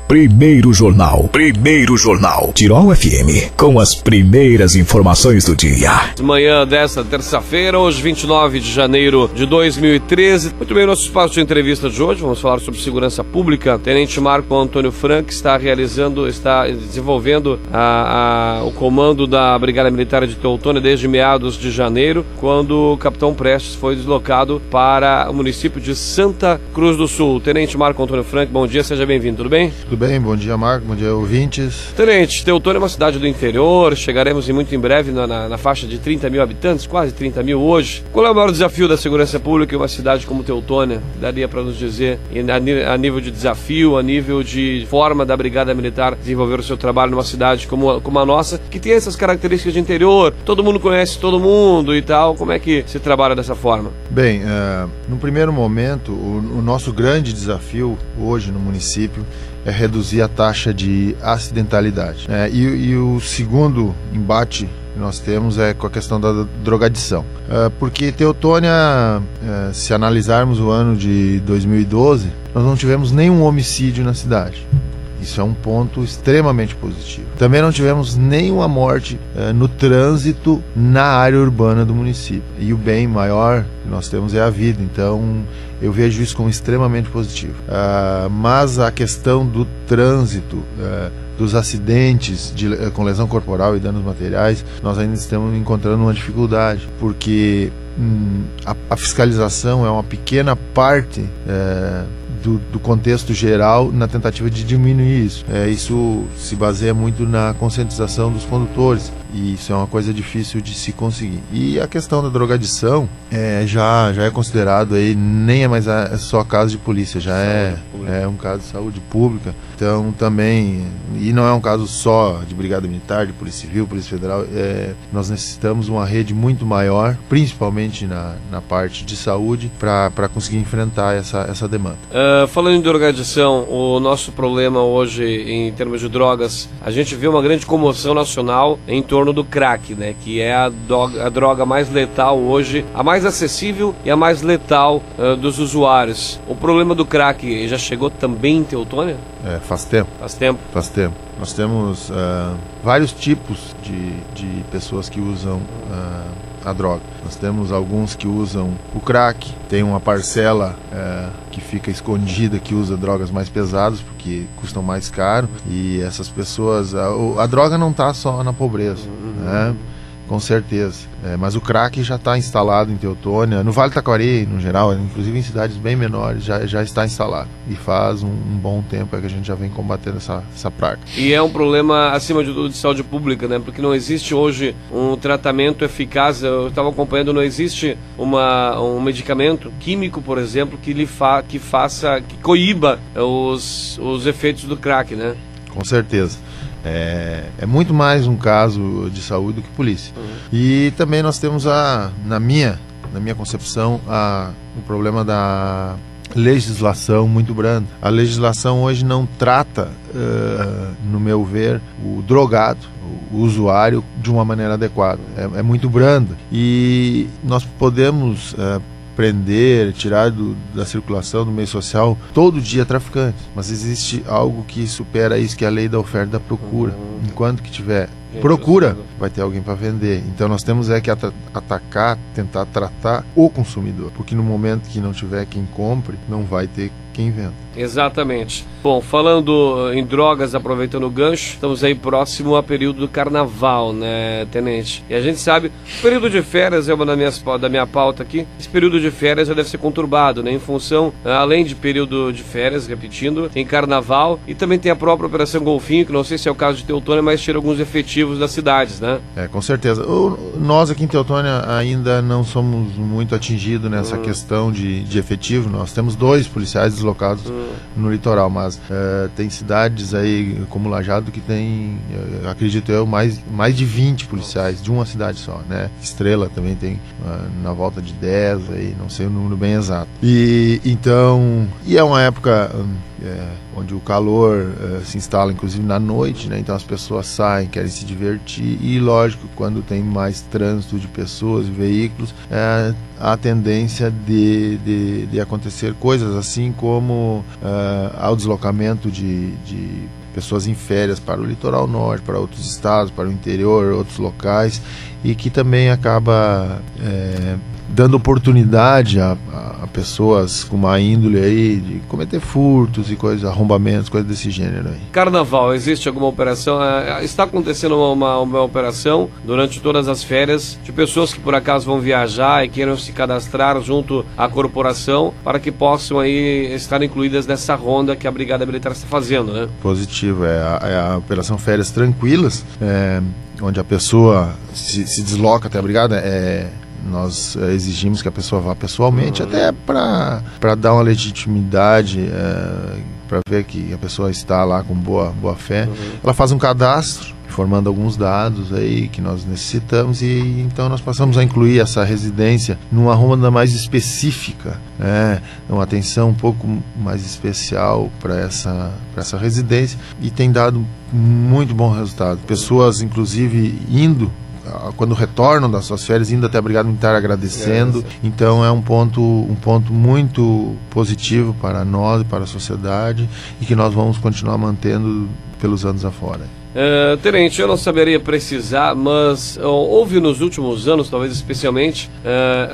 Primeiro Jornal. Tirol FM, com as primeiras informações do dia. Manhã desta terça-feira, hoje 29 de janeiro de 2013. Muito bem, nosso espaço de entrevista de hoje, vamos falar sobre segurança pública. Tenente Marco Antônio Frank está desenvolvendo o comando da Brigada Militar de Teutônia desde meados de janeiro, quando o Capitão Prestes foi deslocado para o município de Santa Cruz do Sul. Tenente Marco Antônio Frank, bom dia, seja bem-vindo, tudo bem? Tudo bem, bom dia Marco, bom dia ouvintes. Tenente, Teutônia é uma cidade do interior, chegaremos muito em breve na faixa de 30 mil habitantes, quase 30 mil hoje. Qual é o maior desafio da segurança pública em uma cidade como Teutônia? Daria para nos dizer, a nível de desafio, a nível de forma da Brigada Militar desenvolver o seu trabalho numa cidade como a nossa, que tem essas características de interior, todo mundo conhece todo mundo e tal, como é que se trabalha dessa forma? Bem, no primeiro momento, o nosso grande desafio hoje no município é reduzir a taxa de acidentalidade. E o segundo embate que nós temos é com a questão da drogadição. Porque Teutônia, se analisarmos o ano de 2012, nós não tivemos nenhum homicídio na cidade. Isso é um ponto extremamente positivo. Também não tivemos nenhuma morte no trânsito na área urbana do município. E o bem maior que nós temos é a vida. Então, eu vejo isso como extremamente positivo. Mas a questão do trânsito, dos acidentes com lesão corporal e danos materiais, nós ainda estamos encontrando uma dificuldade, porque a fiscalização é uma pequena parte do contexto geral na tentativa de diminuir isso. Isso se baseia muito na conscientização dos condutores, e isso é uma coisa difícil de se conseguir. E a questão da drogadição já é considerado aí, nem é mais só caso de polícia, já é um caso de saúde pública. Então também, e não é um caso só de Brigada Militar, de Polícia Civil, Polícia Federal, nós necessitamos uma rede muito maior, principalmente na parte de saúde, para conseguir enfrentar essa demanda. Falando em drogadição, o nosso problema hoje em termos de drogas, a gente vê uma grande comoção nacional em torno do crack, né? Que é a droga mais letal hoje, a mais acessível e a mais letal dos usuários. O problema do crack já chegou também em Teutônia? Faz tempo. Nós temos vários tipos de pessoas que usam a droga. Nós temos alguns que usam o crack, tem uma parcela que fica escondida, que usa drogas mais pesadas porque custam mais caro, e essas pessoas, a droga não está só na pobreza, né? Com certeza, mas o crack já está instalado em Teutônia, no Vale do Taquari no geral, inclusive em cidades bem menores já está instalado, e faz um bom tempo que a gente já vem combatendo essa praga. E é um problema acima de tudo de saúde pública, né? Porque não existe hoje um tratamento eficaz. Eu estava acompanhando, não existe um medicamento químico, por exemplo, que coíba os efeitos do crack, né? Com certeza. É muito mais um caso de saúde do que polícia. E também nós temos, na minha concepção, o problema da legislação muito branda. A legislação hoje não trata, no meu ver, o drogado, o usuário, de uma maneira adequada. É muito branda. E nós podemos prender, tirar da circulação, do meio social, todo dia traficantes. Mas existe algo que supera isso, que é a lei da oferta e da procura. Enquanto que tiver procura, vai ter alguém para vender. Então nós temos que atacar, tentar tratar o consumidor, porque no momento que não tiver quem compre, não vai ter quem venda. Exatamente. Bom, falando em drogas, aproveitando o gancho, estamos aí próximo ao período do carnaval, né, Tenente? E a gente sabe, o período de férias é uma da minha pauta aqui. Esse período de férias já deve ser conturbado, né? Em função, além de período de férias, repetindo, tem carnaval e também tem a própria Operação Golfinho, que não sei se é o caso de Teutônia, mas tira alguns efetivos das cidades, né? Com certeza. Nós aqui em Teutônia ainda não somos muito atingidos nessa questão de efetivo. Nós temos 2 policiais deslocados no litoral, mas tem cidades aí como Lajeado que tem, acredito eu, mais de 20 policiais de uma cidade só, né? Estrela também tem na volta de 10, aí, não sei o número bem exato. E é uma época onde o calor se instala inclusive na noite, né? Então as pessoas saem, querem se divertir e, lógico, quando tem mais trânsito de pessoas e veículos, há a tendência de acontecer coisas assim como ao deslocamento de pessoas em férias para o litoral norte, para outros estados, para o interior, outros locais, e que também acaba dando oportunidade a pessoas com má índole aí de cometer furtos e coisas, arrombamentos, coisas desse gênero aí. Carnaval, existe alguma operação? Está acontecendo uma operação durante todas as férias de pessoas que por acaso vão viajar e queiram se cadastrar junto à corporação para que possam aí estar incluídas nessa ronda que a Brigada Militar está fazendo, né? Positivo, é a Operação Férias Tranquilas, onde a pessoa se desloca até a Brigada, nós exigimos que a pessoa vá pessoalmente, até para dar uma legitimidade, para ver que a pessoa está lá com boa fé. Ela faz um cadastro, informando alguns dados aí que nós necessitamos, e então nós passamos a incluir essa residência numa ronda mais específica, uma atenção um pouco mais especial para essa residência, e tem dado muito bom resultado. Pessoas, inclusive, quando retornam das suas férias, indo até a Brigada Militar agradecendo. Então é um ponto muito positivo para nós e para a sociedade, e que nós vamos continuar mantendo pelos anos afora. Tenente, eu não saberia precisar, mas houve nos últimos anos, talvez especialmente,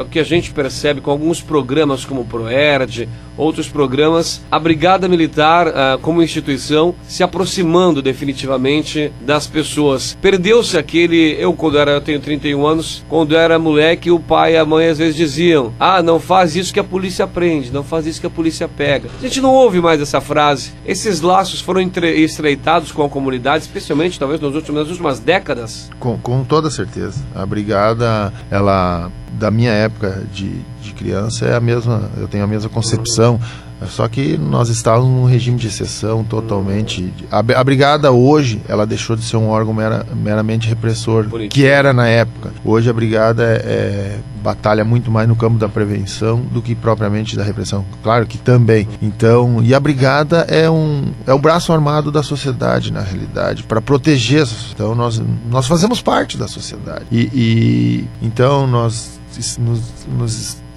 o que a gente percebe com alguns programas como o ProERD, outros programas, a Brigada Militar como instituição se aproximando definitivamente das pessoas. Perdeu-se aquele, eu tenho 31 anos, quando era moleque, o pai e a mãe às vezes diziam: não faz isso que a polícia prende, não faz isso que a polícia pega. A gente não ouve mais essa frase. Esses laços foram estreitados com a comunidade, especialmente talvez nas últimas décadas? Com toda certeza. A Brigada, da minha época de criança, é a mesma, eu tenho a mesma concepção, só que nós estávamos num regime de exceção totalmente. A Brigada hoje, ela deixou de ser um órgão meramente repressor, que era na época. Hoje a Brigada batalha muito mais no campo da prevenção do que propriamente da repressão. Claro que também. Então, e a Brigada é o braço armado da sociedade, na realidade, para proteger a sociedade. Então nós fazemos parte da sociedade. Então nós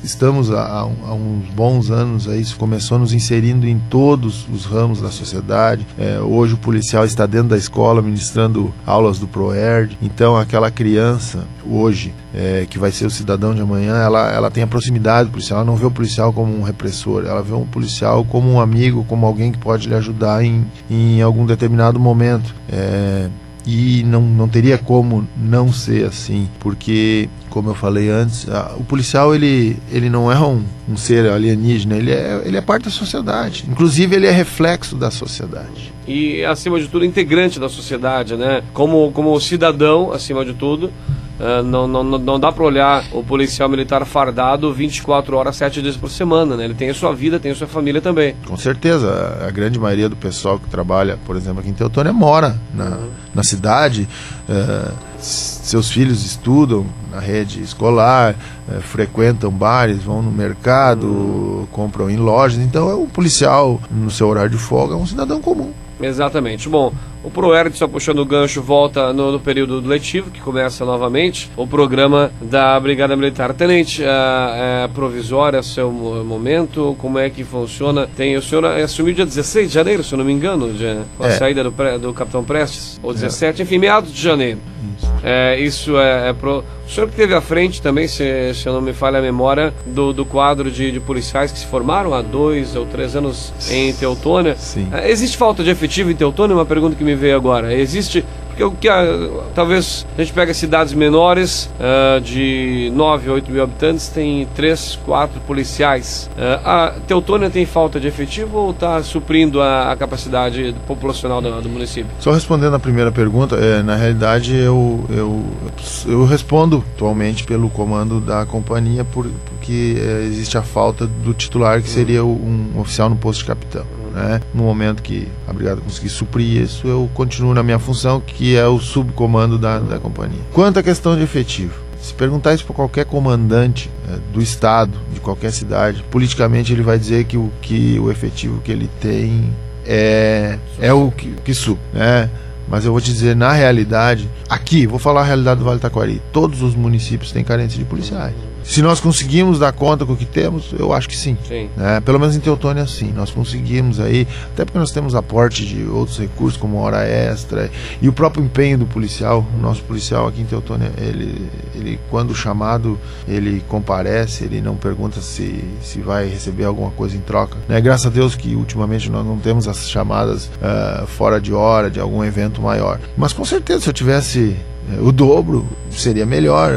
estamos há uns bons anos aí, isso começou nos inserindo em todos os ramos da sociedade. Hoje o policial está dentro da escola ministrando aulas do ProERD. Então aquela criança hoje, que vai ser o cidadão de amanhã, ela tem a proximidade do policial, ela não vê o policial como um repressor, ela vê um policial como um amigo, como alguém que pode lhe ajudar em algum determinado momento. E não teria como não ser assim, porque, como eu falei antes, o policial ele não é um ser alienígena, ele é parte da sociedade, inclusive ele é reflexo da sociedade. E, acima de tudo, integrante da sociedade, né? Como cidadão, acima de tudo. Não dá para olhar o policial militar fardado 24 horas, 7 dias por semana, né? Ele tem a sua vida, tem a sua família também. Com certeza, a grande maioria do pessoal que trabalha, por exemplo, aqui em Teutônia, mora na cidade. Seus filhos estudam na rede escolar, frequentam bares, vão no mercado, compram em lojas. Então o policial, no seu horário de folga, é um cidadão comum. Exatamente. Bom, o ProERD, só puxando o gancho, volta no período letivo, que começa novamente o programa da Brigada Militar. Tenente, provisória, seu momento, como é que funciona? O senhor assumiu dia 16 de janeiro, se eu não me engano, com a saída do Capitão Prestes, ou 17, enfim, meados de janeiro. O senhor que esteve à frente também, se eu não me falha a memória, do quadro de policiais que se formaram há 2 ou 3 anos em Teutônia. Sim. Existe falta de efetivo em Teutônia? Uma pergunta que me veio agora. Existe... Porque talvez a gente pega cidades menores, de 9 a 8 mil habitantes, tem 3, 4 policiais. A Teutônia tem falta de efetivo ou está suprindo a capacidade populacional do município? Só respondendo a primeira pergunta, na realidade eu respondo atualmente pelo comando da companhia, porque existe a falta do titular, que seria um oficial no posto de capitão. No momento que a Brigada conseguir suprir isso, eu continuo na minha função, que é o subcomando da companhia. Quanto à questão de efetivo, Se perguntar isso para qualquer comandante do estado, de qualquer cidade, politicamente ele vai dizer que o efetivo que ele tem é o que supre, né? Mas eu vou te dizer, na realidade, aqui, vou falar a realidade do Vale do Taquari, todos os municípios têm carência de policiais. Se nós conseguimos dar conta com o que temos, eu acho que sim. Né? Pelo menos em Teutônia, sim. Nós conseguimos aí, até porque nós temos aporte de outros recursos, como hora extra, e o próprio empenho do policial. O nosso policial aqui em Teutônia, ele quando chamado, ele comparece, ele não pergunta se vai receber alguma coisa em troca. Né? Graças a Deus que ultimamente nós não temos as chamadas fora de hora, de algum evento maior. Mas com certeza, se eu tivesse o dobro, seria melhor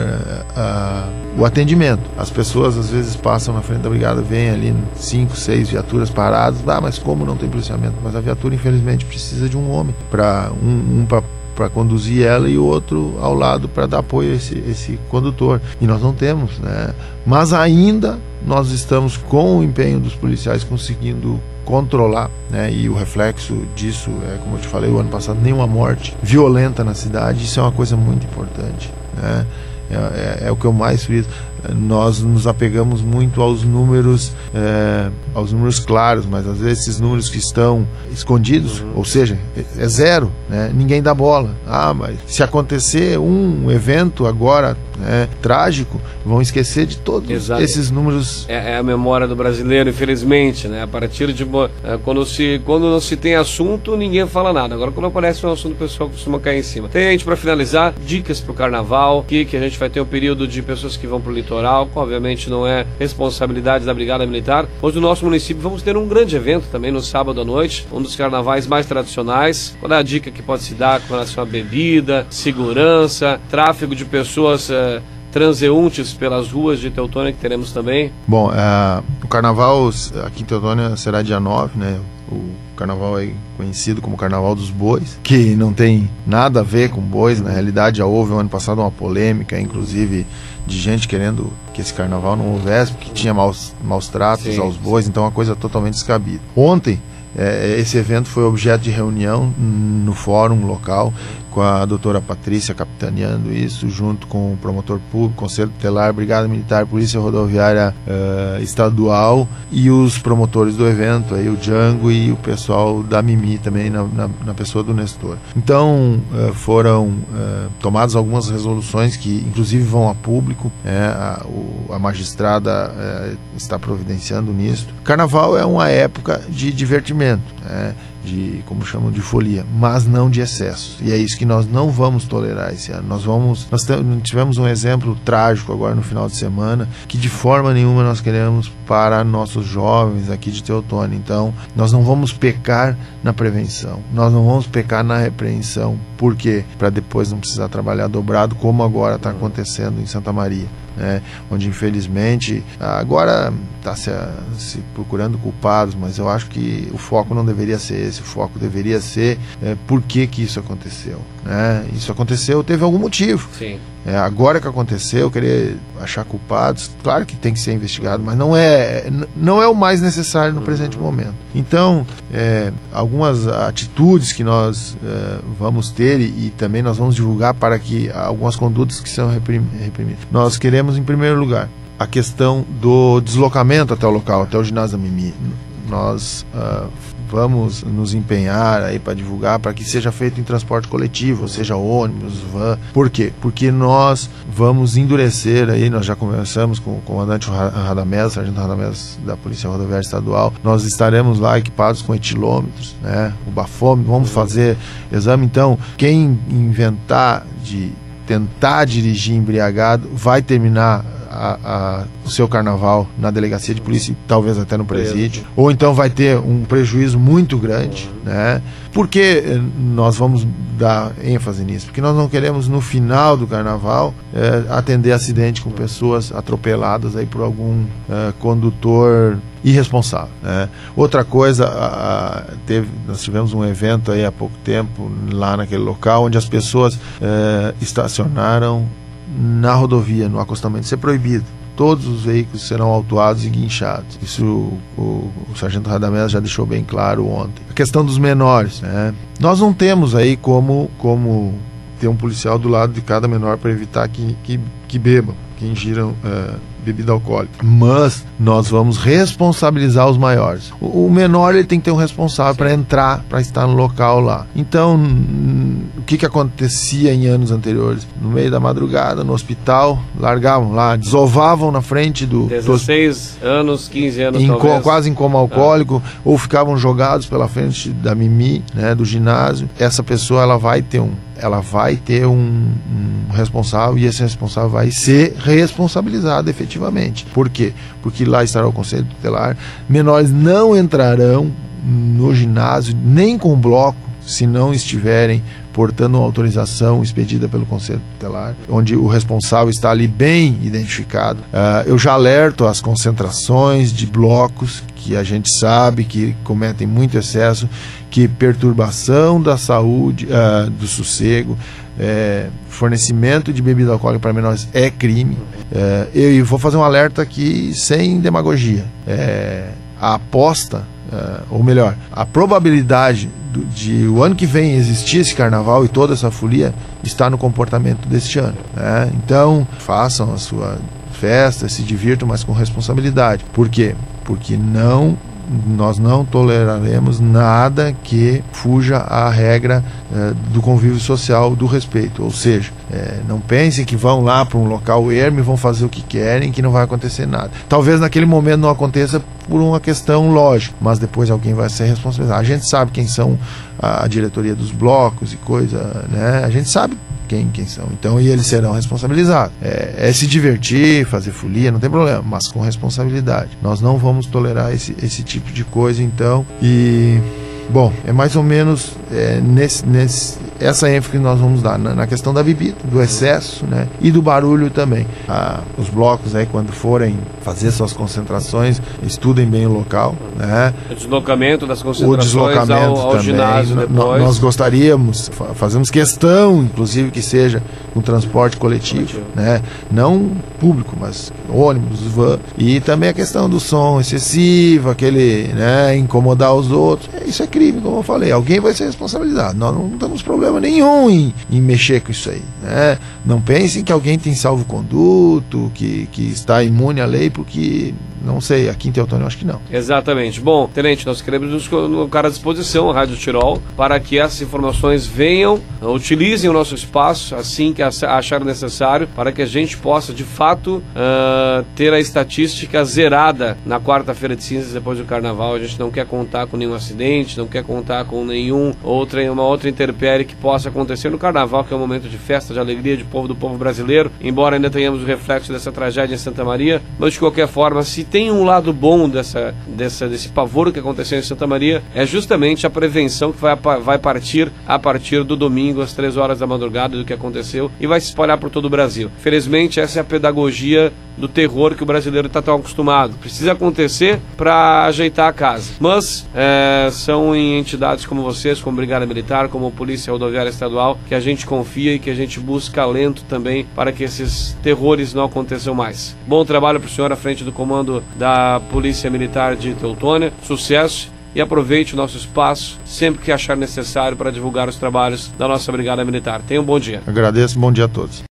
o atendimento. As pessoas às vezes passam na frente da brigada, vem ali 5, 6 viaturas paradas, mas como não tem policiamento? Mas a viatura infelizmente precisa de um homem para para conduzir ela e o outro ao lado para dar apoio a esse condutor. E nós não temos, né? Mas ainda nós estamos, com o empenho dos policiais, conseguindo controlar, né? E o reflexo disso é, como eu te falei, o ano passado, nenhuma morte violenta na cidade. Isso é uma coisa muito importante, né? É o que eu mais friso. Nós nos apegamos muito aos números claros, mas às vezes esses números que estão escondidos, ou seja, é zero, né? Ninguém dá bola. Mas se acontecer um evento agora, né, trágico, vão esquecer de todos esses números. É a memória do brasileiro, infelizmente, né? A partir de quando não se tem assunto, ninguém fala nada. Agora, quando aparece um assunto, o pessoal costuma cair em cima. Tem, gente, para finalizar, dicas para o carnaval, que a gente vai ter um período de pessoas que vão para o litoral, que obviamente não é responsabilidade da Brigada Militar. Hoje no nosso município vamos ter um grande evento também no sábado à noite, um dos carnavais mais tradicionais. Qual é a dica que pode se dar com relação à bebida, segurança, tráfego de pessoas transeuntes pelas ruas de Teutônia, que teremos também? Bom, o carnaval aqui em Teutônia será dia 9, né? O carnaval é conhecido como Carnaval dos Bois, que não tem nada a ver com bois. Na realidade, já houve no ano passado uma polêmica, inclusive de gente querendo que esse carnaval não houvesse, porque tinha maus tratos aos bois, então é uma coisa totalmente descabida. Ontem, esse evento foi objeto de reunião no fórum local, com a doutora Patrícia capitaneando isso, junto com o promotor público, Conselho Tutelar, Brigada Militar, Polícia Rodoviária Estadual e os promotores do evento, aí o Django e o pessoal da Mimi também, na pessoa do Nestor. Então foram tomadas algumas resoluções que inclusive vão a público, a magistrada está providenciando nisso. Carnaval é uma época de divertimento, como chamam, de folia, mas não de excessos, e é isso que nós não vamos tolerar esse ano. Nós tivemos um exemplo trágico agora no final de semana, que de forma nenhuma nós queremos para nossos jovens aqui de Teutônia. Então nós não vamos pecar na prevenção, nós não vamos pecar na repreensão. Por quê? Para depois não precisar trabalhar dobrado, como agora está acontecendo em Santa Maria, onde infelizmente agora está se procurando culpados, mas eu acho que o foco não deveria ser esse. O foco deveria ser por que isso aconteceu, né? Isso aconteceu, teve algum motivo. Sim. Agora que aconteceu, querer achar culpados, claro que tem que ser investigado, mas não é o mais necessário no presente momento. Então, algumas atitudes que nós vamos ter e também nós vamos divulgar para que algumas condutas que são reprimidas. Nós queremos, em primeiro lugar, a questão do deslocamento até o local, até o ginásio da Mimi. Nós vamos nos empenhar aí para divulgar, para que seja feito em transporte coletivo, ou seja, ônibus, van. Por quê? Porque nós vamos endurecer aí, nós já conversamos com o comandante Radamés, sargento Radamés da Polícia Rodoviária Estadual. Nós estaremos lá equipados com etilômetros, né? O bafômetro, vamos fazer exame. Então, quem inventar de tentar dirigir embriagado vai terminar o seu carnaval na delegacia de polícia, talvez até no presídio, ou então vai ter um prejuízo muito grande, né? Por que nós vamos dar ênfase nisso? Porque nós não queremos, no final do carnaval, atender acidente com pessoas atropeladas aí por algum condutor irresponsável, né? Outra coisa, nós tivemos um evento aí há pouco tempo lá naquele local, onde as pessoas estacionaram na rodovia, no acostamento. Isso é proibido. Todos os veículos serão autuados e guinchados. Isso o sargento Radamés já deixou bem claro ontem. A questão dos menores, né? Nós não temos aí como ter um policial do lado de cada menor para evitar que bebam, que ingiram bebida alcoólica. Mas nós vamos responsabilizar os maiores. O menor, ele tem que ter um responsável para entrar, para estar no local lá. Então, o que acontecia em anos anteriores? No meio da madrugada, no hospital, largavam lá, desovavam na frente do... 16 anos, 15 anos talvez. Quase em coma alcoólico, ou ficavam jogados pela frente da Mimi, né, do ginásio. Essa pessoa, ela vai ter um responsável, e esse responsável vai ser responsabilizado efetivamente. Por quê? Porque lá estará o Conselho Tutelar. Menores não entrarão no ginásio nem com bloco se não estiverem portando uma autorização expedida pelo Conselho Tutelar, onde o responsável está ali bem identificado. Eu já alerto as concentrações de blocos que a gente sabe que cometem muito excesso, que perturbação da saúde, do sossego, fornecimento de bebida alcoólica para menores é crime. Eu vou fazer um alerta aqui sem demagogia. A aposta, ou melhor, a probabilidade de o ano que vem existir esse carnaval e toda essa folia está no comportamento deste ano, né? Então, façam a sua festa, se divirtam, mas com responsabilidade. Por quê? Porque nós não toleraremos nada que fuja à regra do convívio social, do respeito. Ou seja, não pensem que vão lá para um local ermo e vão fazer o que querem, que não vai acontecer nada. Talvez naquele momento não aconteça por uma questão lógica, mas depois alguém vai ser responsabilizado. A gente sabe quem são a diretoria dos blocos e coisa, né? A gente sabe quem são. Então, e eles serão responsabilizados. Se divertir, fazer folia, não tem problema, mas com responsabilidade. Nós não vamos tolerar esse tipo de coisa, então. E, bom, é mais ou menos essa ênfase que nós vamos dar na questão da bebida, do excesso, né, e do barulho também. Os blocos, aí, quando forem fazer suas concentrações, estudem bem o local, né? O deslocamento das concentrações ao ginásio depois. Nós gostaríamos, fazemos questão, inclusive, que seja um transporte coletivo, né? Não público, mas ônibus, van. E também a questão do som excessivo, aquele, né, incomodar os outros. Isso é crime, como eu falei. Alguém vai ser responsabilizado. Nós não temos problema nenhum em mexer com isso aí, né? Não pensem que alguém tem salvo-conduto, que está imune à lei, porque, não sei, aqui em Teutônia eu acho que não. Exatamente. Bom, Tenente, nós queremos nos colocar à disposição a Rádio Tirol para que essas informações venham, utilizem o nosso espaço assim que achar necessário, para que a gente possa, de fato, ter a estatística zerada na quarta-feira de cinzas depois do Carnaval. A gente não quer contar com nenhum acidente, não quer contar com uma outra intempérie que possa acontecer no Carnaval, que é um momento de festa, de alegria do povo brasileiro, embora ainda tenhamos o reflexo dessa tragédia em Santa Maria. Mas, de qualquer forma, se tem um lado bom desse pavor que aconteceu em Santa Maria, é justamente a prevenção que vai partir a partir do domingo, às 3 horas da madrugada, do que aconteceu, e vai se espalhar por todo o Brasil. Felizmente, essa é a pedagogia do terror que o brasileiro está tão acostumado. Precisa acontecer para ajeitar a casa. Mas são em entidades como vocês, como Brigada Militar, como Polícia Rodoviária Estadual, que a gente confia e que a gente busca alento também para que esses terrores não aconteçam mais. Bom trabalho para o senhor à frente do comando da Polícia Militar de Teutônia. Sucesso. E aproveite o nosso espaço sempre que achar necessário para divulgar os trabalhos da nossa Brigada Militar. Tenha um bom dia. Agradeço, bom dia a todos.